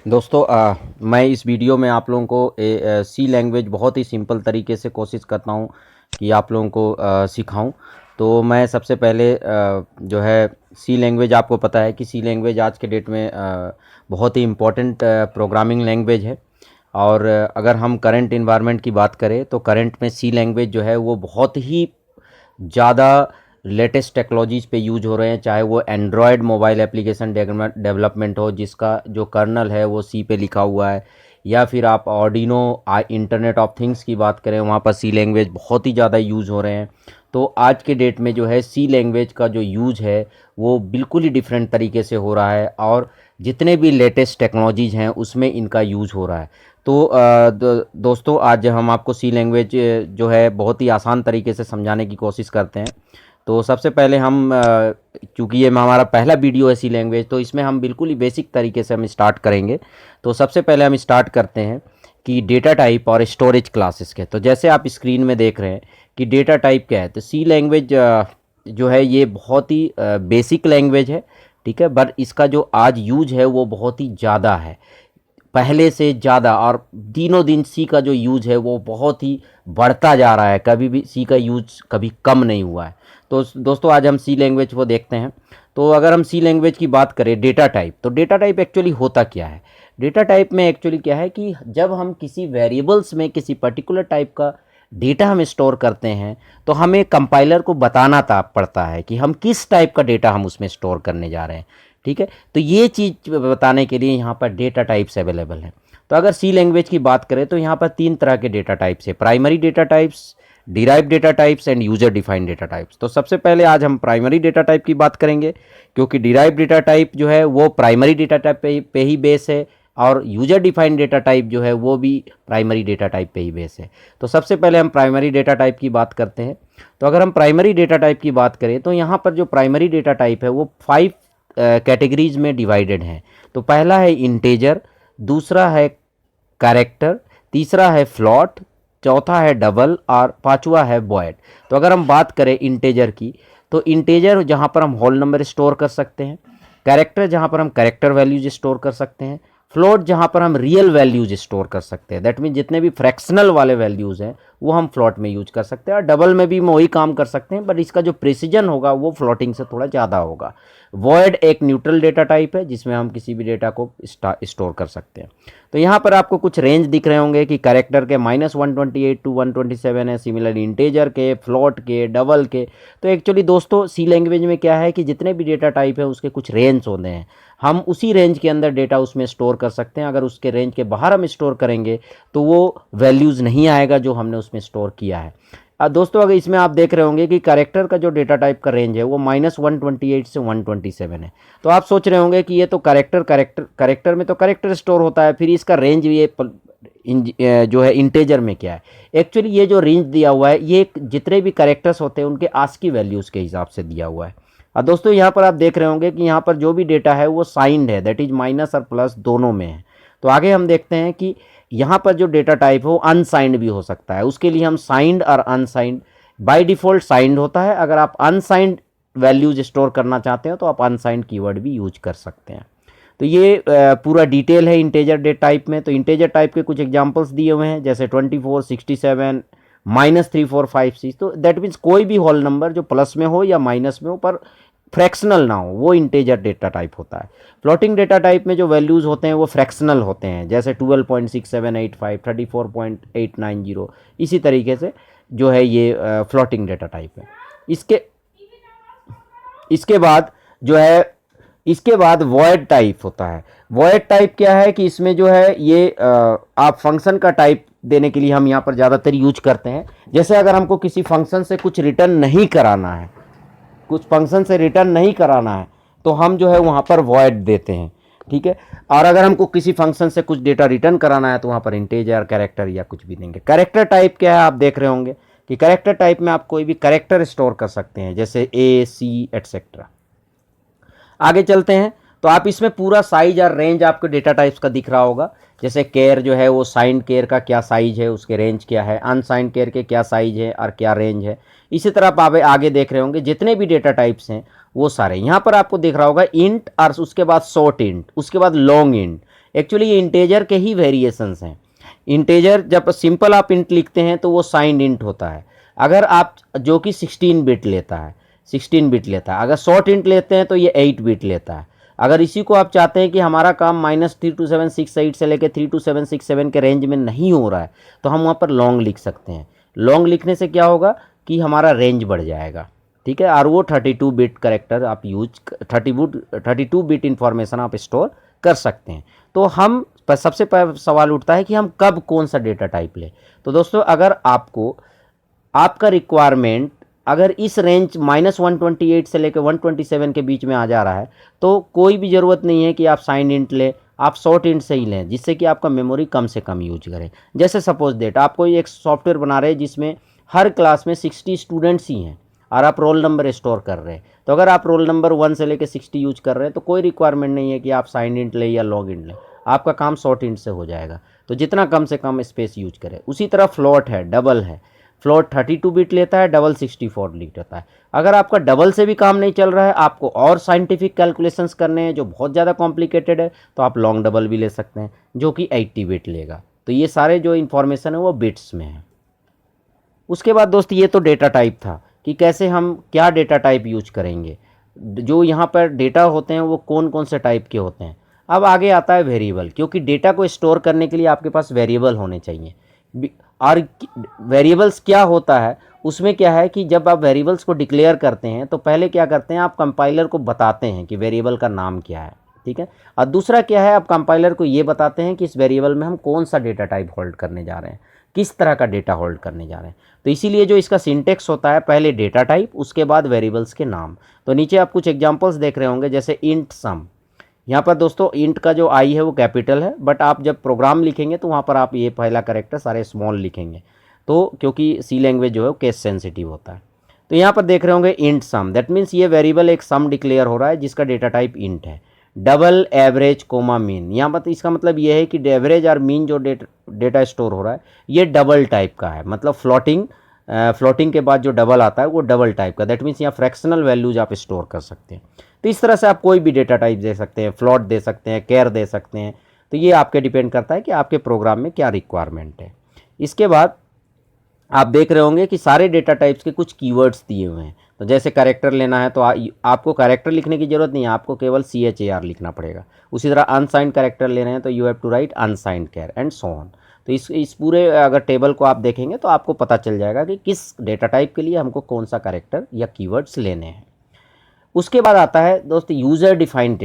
दोस्तों मैं इस वीडियो में आप लोगों को सी लैंग्वेज बहुत ही सिंपल तरीके से कोशिश करता हूँ कि आप लोगों को सिखाऊं। तो मैं सबसे पहले जो है सी लैंग्वेज, आपको पता है कि सी लैंग्वेज आज के डेट में बहुत ही इम्पोर्टेंट प्रोग्रामिंग लैंग्वेज है। और अगर हम करंट इन्वायरमेंट की बात करें तो करंट में सी लैंग्वेज जो है वो बहुत ही ज़्यादा लेटेस्ट टेक्नोलॉजीज़ पे यूज हो रहे हैं, चाहे वो एंड्रॉयड मोबाइल एप्लीकेशन डेवलपमेंट हो जिसका जो कर्नल है वो सी पे लिखा हुआ है, या फिर आप ऑर्डिनो इंटरनेट ऑफ थिंग्स की बात करें, वहाँ पर सी लैंग्वेज बहुत ही ज़्यादा यूज़ हो रहे हैं। तो आज के डेट में जो है सी लैंग्वेज का जो यूज है वो बिल्कुल ही डिफरेंट तरीके से हो रहा है, और जितने भी लेटेस्ट टेक्नोलॉजीज़ हैं उसमें इनका यूज़ हो रहा है। तो दोस्तों आज हम आपको सी लैंग्वेज जो है बहुत ही आसान तरीके से समझाने की कोशिश करते हैं। तो सबसे पहले हम चूँकि ये हमारा पहला वीडियो है सी लैंग्वेज, तो इसमें हम बिल्कुल ही बेसिक तरीके से हम स्टार्ट करेंगे। तो सबसे पहले हम स्टार्ट करते हैं कि डेटा टाइप और स्टोरेज क्लासेस के। तो जैसे आप स्क्रीन में देख रहे हैं कि डेटा टाइप क्या है, तो सी लैंग्वेज जो है ये बहुत ही बेसिक लैंग्वेज है, ठीक है। बट इसका जो आज यूज है वो बहुत ही ज़्यादा है, पहले से ज़्यादा, और दिनों दिन सी का जो यूज है वो बहुत ही बढ़ता जा रहा है, कभी भी सी का यूज कभी कम नहीं हुआ है। तो दोस्तों आज हम सी लैंग्वेज को देखते हैं। तो अगर हम सी लैंग्वेज की बात करें डेटा टाइप, तो डेटा टाइप एक्चुअली होता क्या है। डेटा टाइप में एक्चुअली क्या है कि जब हम किसी वेरिएबल्स में किसी पर्टिकुलर टाइप का डेटा हम स्टोर करते हैं तो हमें कंपाइलर को बताना पड़ता है कि हम किस टाइप का डेटा हम उसमें स्टोर करने जा रहे हैं, ठीक है। तो ये चीज़ बताने के लिए यहाँ पर डेटा टाइप्स अवेलेबल हैं। तो अगर सी लैंग्वेज की बात करें तो यहाँ पर तीन तरह के डेटा टाइप्स है: primary data types, derive data types and user defined data types. तो सबसे पहले आज हम प्राइमरी डेटा टाइप की बात करेंगे, क्योंकि डिराइव डेटा टाइप जो है वो प्राइमरी डेटा टाइप पे ही बेस है, और यूजर डिफाइंड डेटा टाइप जो है वो भी प्राइमरी डेटा टाइप पे ही बेस है। तो सबसे पहले हम प्राइमरी डेटा टाइप की बात करते हैं। तो अगर हम प्राइमरी डेटा टाइप की बात करें तो यहाँ पर जो प्राइमरी डेटा टाइप है वो 5 कैटेगरीज में डिवाइडेड हैं। तो पहला है इंटेजर, दूसरा है कैरेक्टर, तीसरा है फ्लॉट, चौथा है डबल, और पांचवा है बॉयड। तो अगर हम बात करें इंटेजर की, तो इंटेजर जहाँ पर हम होल नंबर स्टोर कर सकते हैं, कैरेक्टर जहाँ पर हम कैरेक्टर वैल्यूज स्टोर कर सकते हैं, फ्लोट जहाँ पर हम रियल वैल्यूज स्टोर कर सकते हैं, दैट मीन जितने भी फ्रैक्शनल वाले वैल्यूज़ हैं वो हम फ्लॉट में यूज कर सकते हैं, और डबल में भी हम वही काम कर सकते हैं, बट इसका जो प्रिसीजन होगा वो फ्लॉटिंग से थोड़ा ज़्यादा होगा। वॉइड एक न्यूट्रल डेटा टाइप है जिसमें हम किसी भी डेटा को स्टोर कर सकते हैं। तो यहाँ पर आपको कुछ रेंज दिख रहे होंगे कि कैरेक्टर के -128 टू 127 है, सिमिलर इंटेजर के, फ्लॉट के, डबल के। तो एक्चुअली दोस्तों सी लैंग्वेज में क्या है कि जितने भी डेटा टाइप है उसके कुछ रेंज होते हैं, हम उसी रेंज के अंदर डेटा उसमें स्टोर कर सकते हैं। अगर उसके रेंज के बाहर हम स्टोर करेंगे तो वो वैल्यूज़ नहीं आएगा जो हमने उसमें स्टोर किया है। दोस्तों अगर इसमें आप देख रहे होंगे कि कैरेक्टर का जो डेटा टाइप का रेंज है वो -128 से 127 है। तो आप सोच रहे होंगे कि ये तो कैरेक्टर में तो कैरेक्टर स्टोर होता है, फिर इसका रेंज ये जो है इंटेजर में क्या है। एक्चुअली ये जो रेंज दिया हुआ है ये जितने भी कैरेक्टर्स होते हैं उनके आस्की वैल्यूज़ के हिसाब से दिया हुआ है। दोस्तों यहाँ पर आप देख रहे होंगे कि यहाँ पर जो भी डेटा है वो साइंड है, दैट इज माइनस और प्लस दोनों में है। तो आगे हम देखते हैं कि यहाँ पर जो डेटा टाइप है वो अनसाइंड भी हो सकता है। उसके लिए हम साइंड और अनसाइंड, बाय डिफ़ॉल्ट साइंड होता है, अगर आप अनसाइंड वैल्यूज स्टोर करना चाहते हो तो आप अनसाइंड कीवर्ड भी यूज कर सकते हैं। तो ये पूरा डिटेल है इंटेजर डेटा टाइप में। तो इंटेजर टाइप के कुछ एग्जांपल्स दिए हुए हैं जैसे 24, 67, -345 6। तो दैट मीन्स कोई भी होल नंबर जो प्लस में हो या माइनस में हो पर फ्रैक्शनल ना हो, वो इंटेजर डेटा टाइप होता है। फ्लोटिंग डेटा टाइप में जो वैल्यूज़ होते हैं वो फ्रैक्शनल होते हैं, जैसे 12.6785, 34.890, इसी तरीके से जो है ये फ्लोटिंग डेटा टाइप है। इसके इसके बाद जो है इसके बाद वॉइड टाइप होता है। वॉइड टाइप क्या है कि इसमें जो है ये आप फंक्शन का टाइप देने के लिए हम यहाँ पर ज़्यादातर यूज करते हैं। जैसे अगर हमको किसी फंक्शन से कुछ रिटर्न नहीं कराना है, कुछ फंक्शन से रिटर्न नहीं कराना है, तो हम जो है वहाँ पर वॉइड देते हैं, ठीक है। और अगर हमको किसी फंक्शन से कुछ डेटा रिटर्न कराना है तो वहाँ पर इंटेजर, कैरेक्टर या कुछ भी देंगे। कैरेक्टर टाइप क्या है आप देख रहे होंगे कि कैरेक्टर टाइप में आप कोई भी कैरेक्टर स्टोर कर सकते हैं, जैसे ए, सी एटसेट्रा। आगे चलते हैं तो आप इसमें पूरा साइज और रेंज आपको डेटा टाइप्स का दिख रहा होगा। जैसे केयर जो है वो साइंड केयर का क्या साइज है, उसके रेंज क्या है, अनसाइंड केयर के क्या साइज है और क्या रेंज है। इसी तरह आप आगे देख रहे होंगे जितने भी डेटा टाइप्स हैं वो सारे यहाँ पर आपको दिख रहा होगा इंट और उसके बाद शॉर्ट इंट, उसके बाद लॉन्ग इंट। एक्चुअली ये इंटेजर के ही वेरिएशंस हैं। इंटेजर जब सिंपल आप इंट लिखते हैं तो वो साइंड इंट होता है, अगर आप जो कि 16 बिट लेता है, 16 बिट लेता है। अगर शॉर्ट इंट लेते हैं तो ये 8 बिट लेता है। अगर इसी को आप चाहते हैं कि हमारा काम -32768 से लेकर 32767 के रेंज में नहीं हो रहा है तो हम वहाँ पर लॉन्ग लिख सकते हैं। लॉन्ग लिखने से क्या होगा कि हमारा रेंज बढ़ जाएगा, ठीक है। और वो 32 बिट करेक्टर आप यूज 32 बिट इंफॉर्मेशन आप स्टोर कर सकते हैं। तो हम सबसे पहले सवाल उठता है कि हम कब कौन सा डेटा टाइप लें। तो दोस्तों अगर आपको आपका रिक्वायरमेंट अगर इस रेंज -128 से लेकर 127 के बीच में आ जा रहा है तो कोई भी ज़रूरत नहीं है कि आप साइंड इंट लें, आप शॉर्ट इंट से ही लें, जिससे कि आपका मेमोरी कम से कम यूज करें। जैसे सपोज दैट आप कोई एक सॉफ्टवेयर बना रहे हैं जिसमें हर क्लास में 60 स्टूडेंट्स ही हैं और आप रोल नंबर स्टोर कर रहे हैं, तो अगर आप रोल नंबर 1 से लेकर 60 यूज कर रहे हैं तो कोई रिक्वायरमेंट नहीं है कि आप साइंड इंट लें या लॉग इंट लें, आपका काम शॉर्ट इंट से हो जाएगा। तो जितना कम से कम स्पेस यूज करें। उसी तरह फ्लोट है, डबल है, फ्लोट 32 बिट लेता है, डबल 64 बिट लेता है। अगर आपका डबल से भी काम नहीं चल रहा है, आपको और साइंटिफिक कैलकुलेशंस करने हैं जो बहुत ज़्यादा कॉम्प्लिकेटेड है, तो आप लॉन्ग डबल भी ले सकते हैं जो कि 80 बिट लेगा। तो ये सारे जो इन्फॉर्मेशन है वो बिट्स में है। उसके बाद दोस्त ये तो डेटा टाइप था कि कैसे हम क्या डेटा टाइप यूज करेंगे, जो यहाँ पर डेटा होते हैं वो कौन कौन से टाइप के होते हैं। अब आगे आता है वेरिएबल, क्योंकि डेटा को स्टोर करने के लिए आपके पास वेरिएबल होने चाहिए। और वेरिएबल्स क्या होता है, उसमें क्या है कि जब आप वेरिएबल्स को डिक्लेयर करते हैं तो पहले क्या करते हैं, आप कंपाइलर को बताते हैं कि वेरिएबल का नाम क्या है, ठीक है। और दूसरा क्या है, आप कंपाइलर को ये बताते हैं कि इस वेरिएबल में हम कौन सा डेटा टाइप होल्ड करने जा रहे हैं, किस तरह का डेटा होल्ड करने जा रहे हैं। तो इसीलिए जो इसका सिंटेक्स होता है, पहले डेटा टाइप, उसके बाद वेरिएबल्स के नाम। तो नीचे आप कुछ एग्जांपल्स देख रहे होंगे, जैसे इंट सम। यहाँ पर दोस्तों इंट का जो आई है वो कैपिटल है, बट आप जब प्रोग्राम लिखेंगे तो वहाँ पर आप ये पहला कैरेक्टर सारे स्मॉल लिखेंगे, तो क्योंकि सी लैंग्वेज जो है वो केस सेंसिटिव होता है। तो यहाँ पर देख रहे होंगे इंट सम, दैट मीन्स ये वेरिएबल एक सम डिक्लेयर हो रहा है जिसका डेटा टाइप इंट है। डबल एवरेज कोमा मीन, यहाँ पर इसका मतलब ये है कि एवरेज और मीन जो डेटा स्टोर हो रहा है ये डबल टाइप का है, मतलब फ्लोटिंग के बाद जो डबल आता है वो डबल टाइप का, दैट मीन्स यहाँ फ्रैक्शनल वैल्यूज आप स्टोर कर सकते हैं। तो इस तरह से आप कोई भी डेटा टाइप दे सकते हैं, फ्लोट दे सकते हैं, कैर दे सकते हैं। तो ये आपके डिपेंड करता है कि आपके प्रोग्राम में क्या रिक्वायरमेंट है। इसके बाद आप देख रहे होंगे कि सारे डेटा टाइप्स के कुछ कीवर्ड्स दिए हुए हैं। तो जैसे कैरेक्टर लेना है तो आपको कैरेक्टर लिखने की ज़रूरत नहीं है, आपको केवल CHAR लिखना पड़ेगा। उसी तरह अनसाइंड कैरेक्टर ले रहे हैं तो you have to write unsigned char and so on. तो इस पूरे अगर टेबल को आप देखेंगे तो आपको पता चल जाएगा कि किस डेटा टाइप के लिए हमको कौन सा कैरेक्टर या कीवर्ड्स लेने हैं। उसके बाद आता है दोस्त यूज़र डिफाइंड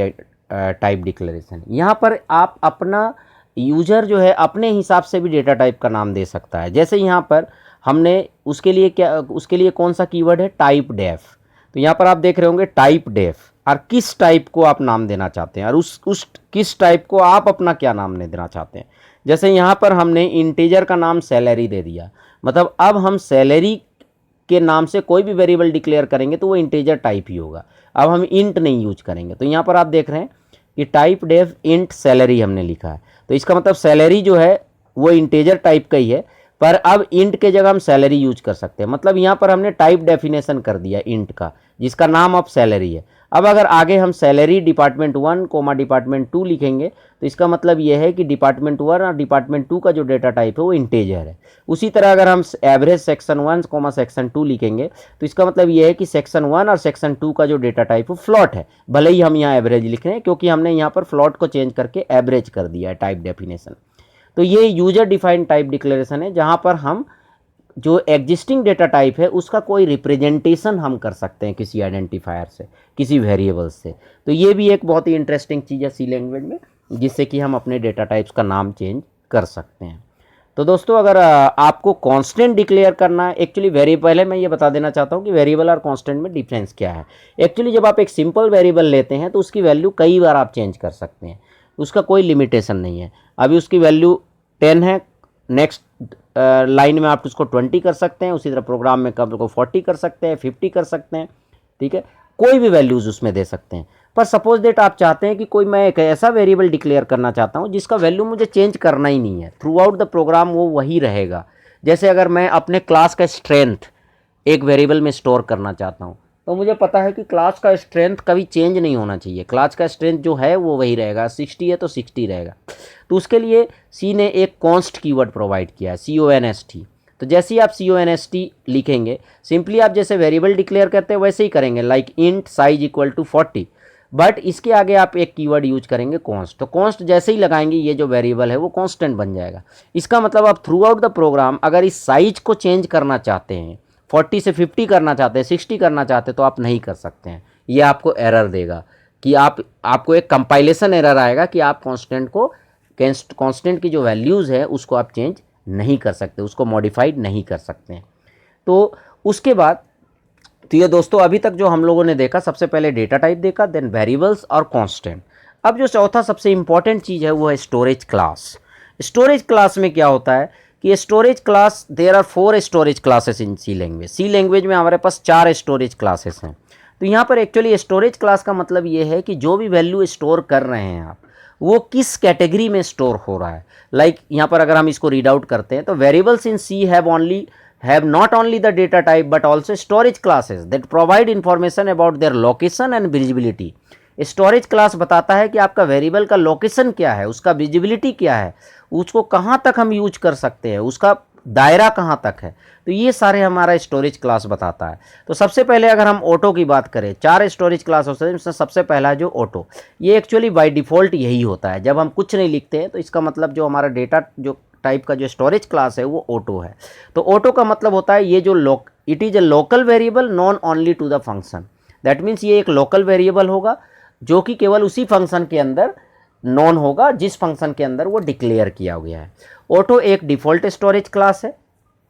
टाइप डिक्लेरेशन। यहाँ पर आप अपना यूज़र जो है अपने हिसाब से भी डेटा टाइप का नाम दे सकता है। जैसे यहाँ पर हमने उसके लिए कौन सा कीवर्ड है, टाइप डेफ। तो यहाँ पर आप देख रहे होंगे टाइप डेफ, और किस टाइप को आप नाम देना चाहते हैं और उस किस टाइप को आप अपना क्या नाम नहीं देना चाहते हैं। जैसे यहाँ पर हमने इंटीजर का नाम सैलरी दे दिया, मतलब अब हम सैलरी के नाम से कोई भी वेरिएबल डिक्लेयर करेंगे तो वो इंटीजर टाइप ही होगा। अब हम इंट नहीं यूज करेंगे। तो यहाँ पर आप देख रहे हैं कि टाइप डेफ इंट सैलरी हमने लिखा है, तो इसका मतलब सैलरी जो है वो इंटीजर टाइप का ही है, पर अब इंट के जगह हम सैलरी यूज कर सकते हैं। मतलब यहाँ पर हमने टाइप डेफिनेशन कर दिया इंट का, जिसका नाम अब सैलरी है। अब अगर आगे हम सैलरी डिपार्टमेंट 1 कोमा डिपार्टमेंट 2 लिखेंगे तो इसका मतलब यह है कि डिपार्टमेंट 1 और डिपार्टमेंट 2 का जो डेटा टाइप है वो इंटीजर है। उसी तरह अगर हम एवरेज सेक्शन 1 कोमा सेक्शन 2 लिखेंगे तो इसका मतलब यह है कि सेक्शन 1 और सेक्शन 2 का जो डेटा टाइप है फ्लॉट है, भले ही हम यहाँ एवरेज लिख रहे हैं, क्योंकि हमने यहाँ पर फ्लॉट को चेंज करके एवरेज कर दिया है टाइप डेफिनेशन। तो ये यूजर डिफाइंड टाइप डिक्लेरेशन है, जहाँ पर हम जो एग्जिस्टिंग डेटा टाइप है उसका कोई रिप्रेजेंटेशन हम कर सकते हैं किसी आइडेंटिफायर से, किसी वेरिएबल से। तो ये भी एक बहुत ही इंटरेस्टिंग चीज़ है सी लैंग्वेज में, जिससे कि हम अपने डेटा टाइप्स का नाम चेंज कर सकते हैं। तो दोस्तों अगर आपको कांस्टेंट डिक्लेयर करना है, एक्चुअली पहले मैं ये बता देना चाहता हूँ कि वेरिएबल और कांस्टेंट में डिफरेंस क्या है। एक्चुअली जब आप एक सिंपल वेरिएबल लेते हैं तो उसकी वैल्यू कई बार आप चेंज कर सकते हैं, उसका कोई लिमिटेशन नहीं है। अभी उसकी वैल्यू 10 है, नेक्स्ट लाइन में आप उसको 20 कर सकते हैं, उसी तरह प्रोग्राम में कब को 40 कर सकते हैं, 50 कर सकते हैं, ठीक है, कोई भी वैल्यूज़ उसमें दे सकते हैं। पर सपोज दैट आप चाहते हैं कि कोई मैं एक ऐसा वेरिएबल डिक्लेयर करना चाहता हूं जिसका वैल्यू मुझे चेंज करना ही नहीं है, थ्रू आउट द प्रोग्राम वो वही रहेगा। जैसे अगर मैं अपने क्लास का स्ट्रेंथ एक वेरिएबल में स्टोर करना चाहता हूं, तो मुझे पता है कि क्लास का स्ट्रेंथ कभी चेंज नहीं होना चाहिए, क्लास का स्ट्रेंथ जो है वो वही रहेगा, 60 है तो 60 रहेगा। तो उसके लिए सी ने एक कॉन्स्ट कीवर्ड प्रोवाइड किया है, CONST। तो जैसे ही आप CONST लिखेंगे, सिंपली आप जैसे वेरिएबल डिक्लेयर करते हैं वैसे ही करेंगे, like int size equal to 40, but इसके आगे आप एक कीवर्ड यूज करेंगे कॉन्स्ट। तो कॉन्स्ट जैसे ही लगाएंगे ये जो वेरिएबल है वो कांस्टेंट बन जाएगा। इसका मतलब आप थ्रू आउट द प्रोग्राम अगर इस साइज को चेंज करना चाहते हैं, 40 से 50 करना चाहते हैं, 60 करना चाहते हैं, तो आप नहीं कर सकते हैं, ये आपको एरर देगा कि आपको एक कंपाइलेशन एरर आएगा कि आप कांस्टेंट की जो वैल्यूज़ है उसको आप चेंज नहीं कर सकते, उसको मॉडिफाइड नहीं कर सकते हैं। तो उसके बाद तो ये दोस्तों अभी तक जो हम लोगों ने देखा, सबसे पहले डेटा टाइप देखा, देन वेरिएबल्स और कांस्टेंट। अब जो चौथा सबसे इंपॉर्टेंट चीज़ है वो है स्टोरेज क्लास। स्टोरेज क्लास में क्या होता है कि storage class, there are 4 storage classes in C language. C language में हमारे पास 4 स्टोरेज क्लासेस हैं। तो यहाँ पर एक्चुअली स्टोरेज क्लास का मतलब ये है कि जो भी वैल्यू स्टोर कर रहे हैं आप, वो किस कैटेगरी में स्टोर हो रहा है। लाइक यहाँ पर अगर हम इसको रीड आउट करते हैं तो variables in C have not only the data type but also storage classes that provide information about their location and visibility। Storage class बताता है कि आपका वेरिएबल का लोकेशन क्या है, उसका विजिबिलिटी क्या है, उसको कहाँ तक हम यूज कर सकते हैं, उसका दायरा कहाँ तक है। तो ये सारे हमारा स्टोरेज क्लास बताता है। तो सबसे पहले अगर हम ऑटो की बात करें, 4 स्टोरेज क्लास होते हैं, जिसमें सबसे पहला जो ऑटो, ये एक्चुअली बाय डिफ़ॉल्ट यही होता है। जब हम कुछ नहीं लिखते हैं तो इसका मतलब जो हमारा डेटा जो टाइप का जो स्टोरेज क्लास है वो ऑटो है। तो ऑटो का मतलब होता है ये जो it is a local variable known only to the function. That means ये एक लोकल वेरिएबल होगा जो कि केवल उसी फंक्शन के अंदर नॉन होगा जिस फंक्शन के अंदर वो डिक्लेयर किया गया है। ऑटो एक डिफ़ॉल्ट स्टोरेज क्लास है,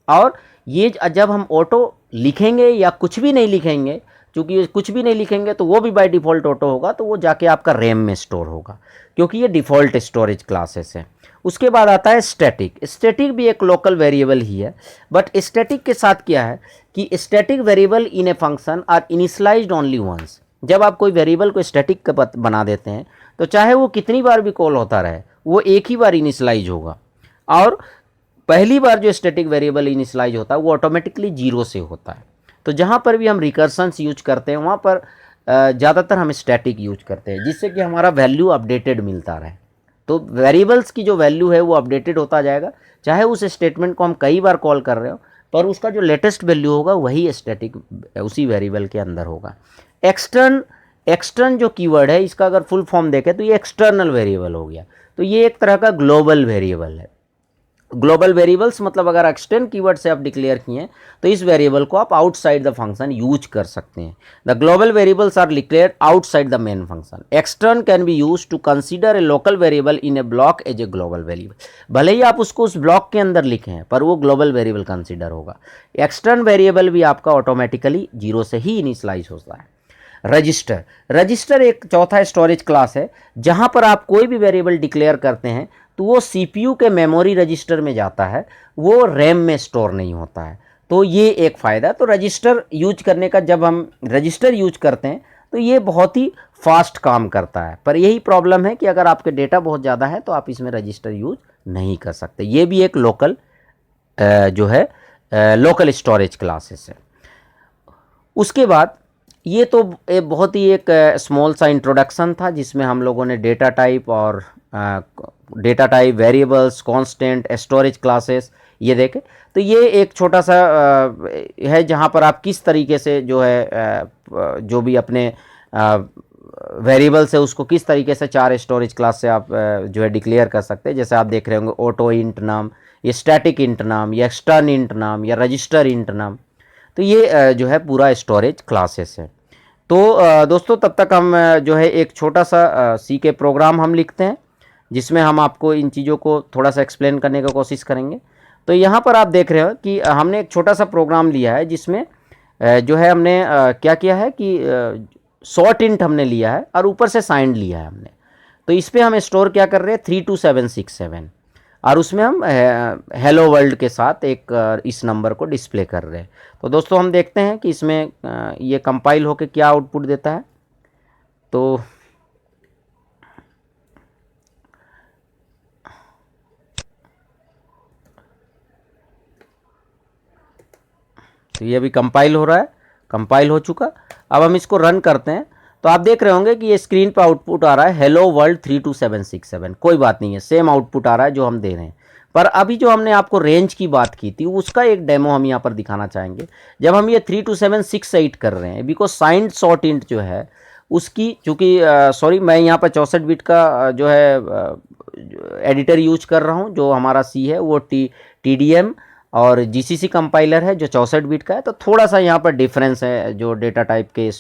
और ये जब हम ऑटो लिखेंगे या कुछ भी नहीं लिखेंगे, क्योंकि कुछ भी नहीं लिखेंगे तो वो भी बाय डिफ़ॉल्ट ऑटो होगा, तो वो जाके आपका रैम में स्टोर होगा, क्योंकि ये डिफ़ॉल्ट स्टोरेज क्लासेस है। उसके बाद आता है स्टैटिक। स्टैटिक भी एक लोकल वेरिएबल ही है, बट स्टैटिक के साथ क्या है कि static variable in a function are initialized only once. जब आप कोई वेरिएबल को स्टैटिक बना देते हैं तो चाहे वो कितनी बार भी कॉल होता रहे, वो एक ही बार इनिशियलाइज होगा, और पहली बार जो स्टैटिक वेरिएबल इनिशियलाइज होता है वो ऑटोमेटिकली 0 से होता है। तो जहाँ पर भी हम रिकर्सन्स यूज करते हैं वहाँ पर ज़्यादातर हम स्टैटिक यूज करते हैं, जिससे कि हमारा वैल्यू अपडेटेड मिलता रहे। तो वेरिएबल्स की जो वैल्यू है वो अपडेटेड होता जाएगा, चाहे उस स्टेटमेंट को हम कई बार कॉल कर रहे हो, पर उसका जो लेटेस्ट वैल्यू होगा वही स्टैटिक उसी वेरिएबल के अंदर होगा। एक्सटर्न जो कीवर्ड है, इसका अगर फुल फॉर्म देखें तो ये एक्सटर्नल वेरिएबल हो गया। तो ये एक तरह का ग्लोबल वेरिएबल है। ग्लोबल वेरिएबल्स मतलब अगर एक्सटेंड कीवर्ड से आप डिक्लेयर किए तो इस वेरिएबल को आप आउटसाइड द फंक्शन यूज कर सकते हैं। The global variables are declared outside the main function. Extern can be use to consider a local variable in a block as a global variable. भले ही आप उसको उस ब्लॉक के अंदर लिखें हैं, पर वो ग्लोबल वेरिएबल कंसिडर होगा। एक्सटर्न वेरिएबल भी आपका ऑटोमेटिकली 0 से ही इनिशियलाइज होता है। रजिस्टर एक चौथा स्टोरेज क्लास है, जहां पर आप कोई भी वेरिएबल डिक्लेयर करते हैं तो वो सीपीयू के मेमोरी रजिस्टर में जाता है, वो रैम में स्टोर नहीं होता है। तो ये एक फ़ायदा। तो रजिस्टर यूज करने का, जब हम रजिस्टर यूज करते हैं तो ये बहुत ही फास्ट काम करता है, पर यही प्रॉब्लम है कि अगर आपके डेटा बहुत ज़्यादा है तो आप इसमें रजिस्टर यूज नहीं कर सकते। ये भी एक लोकल जो है लोकल स्टोरेज क्लासेस है। उसके बाद ये तो बहुत ही एक स्मॉल सा इंट्रोडक्शन था, जिसमें हम लोगों ने डेटा टाइप और वेरिएबल्स, कांस्टेंट, स्टोरेज क्लासेस ये देखे। तो ये एक छोटा सा है जहाँ पर आप किस तरीके से जो है जो भी अपने वेरिएबल्स है उसको किस तरीके से 4 स्टोरेज क्लास से आप जो है डिक्लेयर कर सकते हैं। जैसे आप देख रहे होंगे ऑटो इंट नाम, या स्टैटिक इंट नाम, या एक्सटर्न इंट नाम, या रजिस्टर इंट नाम। तो ये जो है पूरा स्टोरेज क्लासेस है। तो दोस्तों तब तक हम जो है एक छोटा सा सी के प्रोग्राम हम लिखते हैं, जिसमें हम आपको इन चीज़ों को थोड़ा सा एक्सप्लेन करने की कोशिश करेंगे। तो यहाँ पर आप देख रहे हो कि हमने एक छोटा सा प्रोग्राम लिया है, जिसमें जो है हमने क्या किया है कि शॉर्ट इंट हमने लिया है और ऊपर से साइंड लिया है हमने। तो इस पर हम स्टोर क्या कर रहे हैं 32767, और उसमें हम हेलो वर्ल्ड के साथ एक इस नंबर को डिस्प्ले कर रहे हैं। तो दोस्तों हम देखते हैं कि इसमें ये कंपाइल होकर क्या आउटपुट देता है। तो ये अभी कंपाइल हो रहा है, कंपाइल हो चुका। अब हम इसको रन करते हैं तो आप देख रहे होंगे कि ये स्क्रीन पे आउटपुट आ रहा है हेलो वर्ल्ड 32767। कोई बात नहीं है, सेम आउटपुट आ रहा है जो हम दे रहे हैं। पर अभी जो हमने आपको रेंज की बात की थी उसका एक डेमो हम यहाँ पर दिखाना चाहेंगे। जब हम ये 32768 कर रहे हैं, बिकॉज साइंड शॉर्ट इंट जो है उसकी, चूँकि सॉरी मैं यहाँ पर 64 बिट का जो है एडिटर यूज कर रहा हूँ, जो हमारा सी है वो TDM और GCC कंपाइलर है जो 64 बिट का है। तो थोड़ा सा यहाँ पर डिफरेंस है जो डेटा टाइप के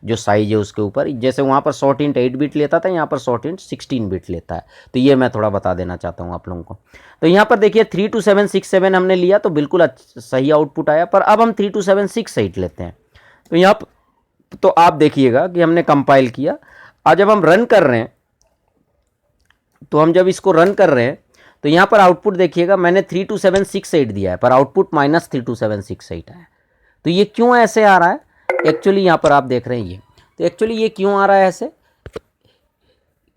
जो साइज है उसके ऊपर। जैसे वहाँ पर शॉर्ट इंट 8 बिट लेता था, यहाँ पर शॉर्ट इंट 16 बिट लेता है। तो ये मैं थोड़ा बता देना चाहता हूँ आप लोगों को। तो यहाँ पर देखिए 32767 हमने लिया तो बिल्कुल सही आउटपुट आया। पर अब हम 32768 लेते हैं तो यहाँ तो आप देखिएगा कि हमने कंपाइल किया और जब हम रन कर रहे हैं, तो हम जब इसको रन कर रहे हैं तो यहाँ पर आउटपुट देखिएगा, मैंने 32768 दिया है पर आउटपुट -32768 आया। तो ये क्यों ऐसे आ रहा है? एक्चुअली यहाँ पर आप देख रहे हैं ये, तो एक्चुअली ये क्यों आ रहा है ऐसे?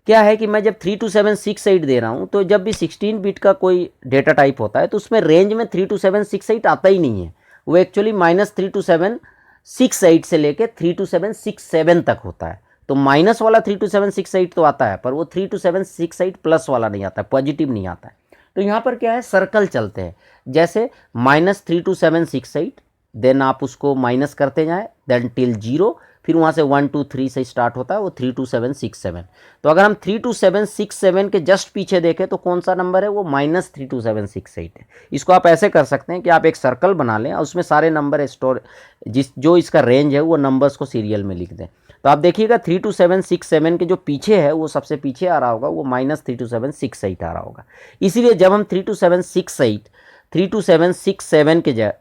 क्या है कि मैं जब 32768 दे रहा हूँ तो जब भी 16 बिट का कोई डेटा टाइप होता है तो उसमें रेंज में 32768 आता ही नहीं है। वो एक्चुअली -32768 से लेके 32767 तक होता है। तो माइनस वाला 32768 तो आता है पर वो 32768 प्लस वाला नहीं आता है, पॉजिटिव नहीं आता है। तो यहाँ पर क्या है, सर्कल चलते हैं। जैसे -32768, देन आप उसको माइनस करते जाएं, देन टिल 0, फिर वहाँ से 1 2 3 से स्टार्ट होता है वो 32767। तो अगर हम 32767 के जस्ट पीछे देखें तो कौन सा नंबर है, वो -32768 है। इसको आप ऐसे कर सकते हैं कि आप एक सर्कल बना लें और उसमें सारे नंबर स्टोर जो इसका रेंज है वो नंबर्स को सीरियल में लिख दें। तो आप देखिएगा 32767 के जो पीछे है वो सबसे पीछे आ रहा होगा, वो -32768 आ रहा होगा। इसीलिए जब हम 32767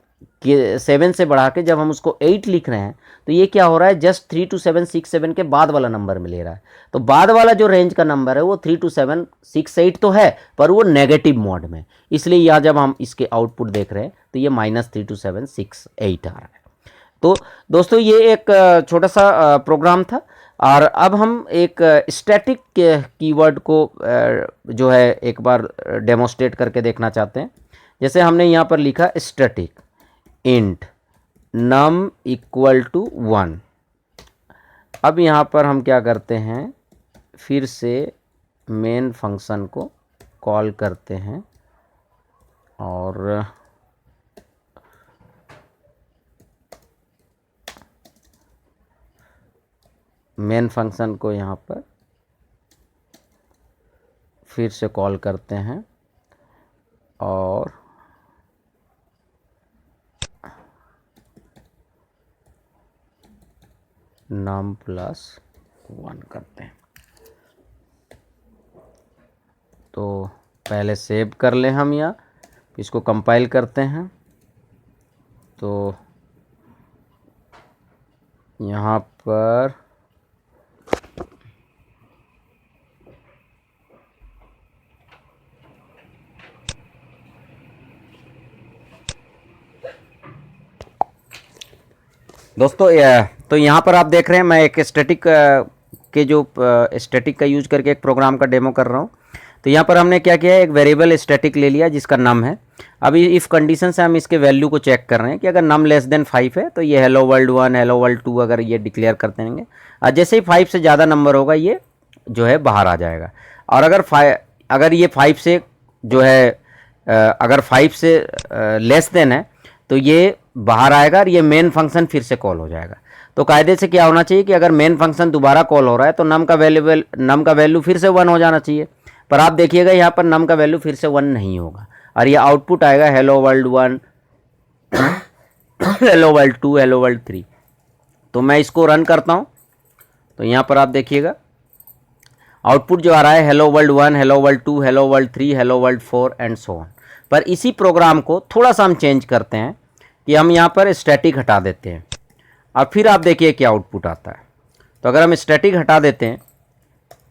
के 7 से बढ़ा के जब हम उसको 8 लिख रहे हैं तो ये क्या हो रहा है, जस्ट 32767 के बाद वाला नंबर में ले रहा है। तो बाद वाला जो रेंज का नंबर है वो 32768 तो है पर वो नेगेटिव मोड में, इसलिए यहाँ जब हम इसके आउटपुट देख रहे हैं तो ये -32768 आ रहा है। तो दोस्तों ये एक छोटा सा प्रोग्राम था। और अब हम एक स्टैटिक कीवर्ड को जो है एक बार डेमोस्ट्रेट करके देखना चाहते हैं। जैसे हमने यहाँ पर लिखा स्टैटिक इंट num = 1। अब यहाँ पर हम क्या करते हैं, फिर से मेन फंक्शन को कॉल करते हैं और मेन फंक्शन को यहाँ पर फिर से कॉल करते हैं और num +1 करते हैं। तो पहले सेव कर लें हम, या इसको कंपाइल करते हैं। तो यहाँ पर दोस्तों तो यहाँ पर आप देख रहे हैं मैं एक स्टैटिक के जो स्टैटिक का यूज करके एक प्रोग्राम का डेमो कर रहा हूँ। तो यहाँ पर हमने क्या किया है, एक वेरिएबल स्टैटिक ले लिया जिसका नम है। अभी इफ़ कंडीशन से हम इसके वैल्यू को चेक कर रहे हैं कि अगर नम <5 है तो ये हेलो वर्ल्ड 1 हेलो वर्ल्ड 2 अगर ये डिक्लेयर करते रहेंगे, और जैसे ही 5 से ज़्यादा नंबर होगा ये जो है बाहर आ जाएगा। और अगर ये 5 से जो है अगर 5 से लेस देन है तो ये बाहर आएगा और ये मेन फंक्शन फिर से कॉल हो जाएगा। तो कायदे से क्या होना चाहिए कि अगर मेन फंक्शन दोबारा कॉल हो रहा है तो नम का वैल्यू फिर से 1 हो जाना चाहिए। पर आप देखिएगा यहाँ पर नम का वैल्यू फिर से 1 नहीं होगा और ये आउटपुट आएगा hello world 1 hello world 2 hello world 3। तो मैं इसको रन करता हूँ तो यहाँ पर आप देखिएगा आउटपुट जो आ रहा है hello world 1 hello world 2 hello world 3 hello world 4 and so on. पर इसी प्रोग्राम को थोड़ा सा हम चेंज करते हैं कि हम यहाँ पर स्टैटिक हटा देते हैं और फिर आप देखिए क्या आउटपुट आता है। तो अगर हम स्टैटिक हटा देते हैं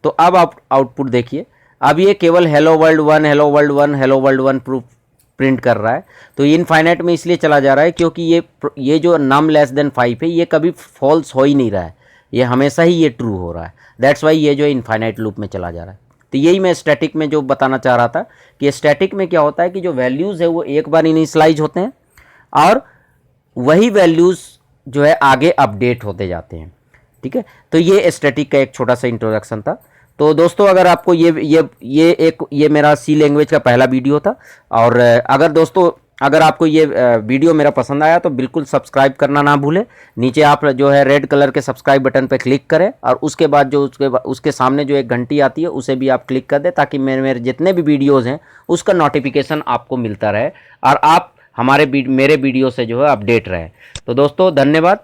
तो अब आप आउटपुट देखिए, अब ये केवल hello world 1 hello world 1 hello world 1 print कर रहा है। तो इनफाइनाइट में इसलिए चला जा रहा है क्योंकि ये जो नम <5 है ये कभी फॉल्स हो ही नहीं रहा है, ये हमेशा ही ये ट्रू हो रहा है। दैट्स वाई ये जो इनफाइनाइट लूप में चला जा रहा है। तो यही मैं स्टैटिक में जो बताना चाह रहा था कि स्टैटिक में क्या होता है कि जो वैल्यूज़ है वो एक बार इनिशियलाइज होते हैं और वही वैल्यूज़ जो है आगे अपडेट होते जाते हैं। ठीक है, तो ये स्टैटिक का एक छोटा सा इंट्रोडक्शन था। तो दोस्तों अगर आपको ये मेरा सी लैंग्वेज का पहला वीडियो था। और अगर दोस्तों अगर आपको ये वीडियो मेरा पसंद आया तो बिल्कुल सब्सक्राइब करना ना भूलें। नीचे आप जो है रेड कलर के सब्सक्राइब बटन पर क्लिक करें और उसके बाद जो उसके सामने जो एक घंटी आती है उसे भी आप क्लिक कर दें, ताकि मेरे जितने भी वीडियोज़ हैं उसका नोटिफिकेशन आपको मिलता रहे और आप मेरे वीडियो से जो है अपडेट रहे। तो दोस्तों धन्यवाद।